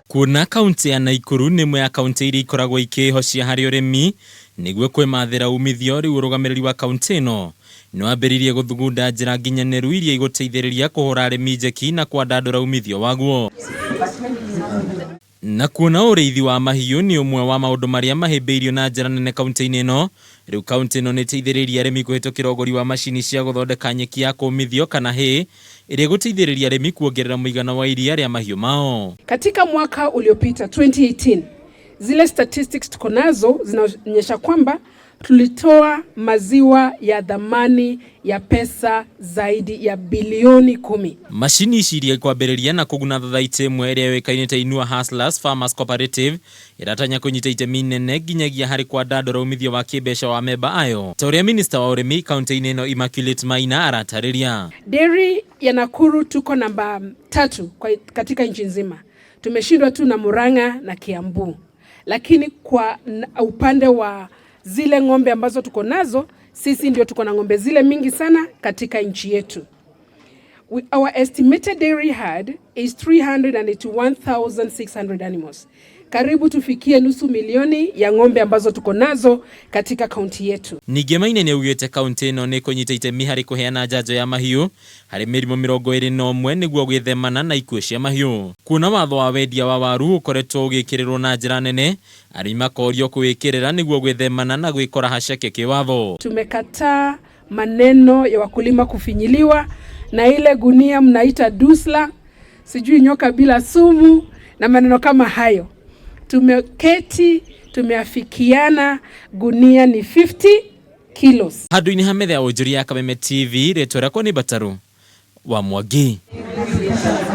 Kuona kaunti ya Nakuru ni mwe ya kaunti iria ikoragwo ikihocia hari urimi niguo kwemathira umithio riu urugamiriri wa kaunti ino no ambiririe guthugunda njira nginyaneru iria iguteithiriria kuhura arimi njeki na kwandandura umithio waguo. Na kuona uriithi wa mahiu ni umwe wa maundu maria mahimbiirio na njira nene kaunti-ini ino. Riu kaunti ino ni teithiriria arimi kuhitukira uguri wa macini cia guthondeka nyeki ya kumithio kana hay iria guteithiriria arimi kuongerera muigana wa iria ria mahiu mao. Katika mwaka uliopita 2018 zile statistics tuko nazo zinaonyesha kwamba tulitoa maziwa ya dhamani ya pesa zaidi ya bilioni 10. Macini iria kwambiriria na kuguna thathaiti imwe iria yoikaine ta Inua Hustlers Farmers Cooperative iratanya kunyita itemi nene nginyagia hari kwandandura umithio wa kibeca wa memba ayo. Ta uria minister wa urimi kaunti-ini ino Immaculate Maina aratariria. Dairy ya Nakuru tuko namba 3 katika nchi nzima. Tumeshindwa tu na Murang'a na Kiambu. Lakini kwa upande wa zile ng'ombe ambazo tuko nazo, sisi ndio tuko na ng'ombe zile mingi sana katika nchi yetu. Our estimated dairy herd is 381,600 animals. Karibu tufikie nusu milioni ya ng'ombe ambazo tuko nazo katika kaunti yetu. Ningi Maina ni ugite kaunti ino ni kunyita itemi hari kuheana njanjo ya mahiu hari mirimo 21 niguo gwithemana na ikuo cia mahiu. Kuona watho wa wendia wa waru ukoretwo ugikirirwo na njira nene, arimi makorio kuwikirira niguo gwithemana na gwikora haceke kiwatho. Tumekataa maneno ya wakulima kufinyiliwa na ile gunia mnaita dusla, sijui nyoka bila sumu na maneno kama hayo. Tumeketi, tumeafikiana, gunia ni 50 kilos. Handu-ini ha metha ya Ujuri ya Kameme TV, rĩtwa rĩakwa ni Bataru wa Mwangi.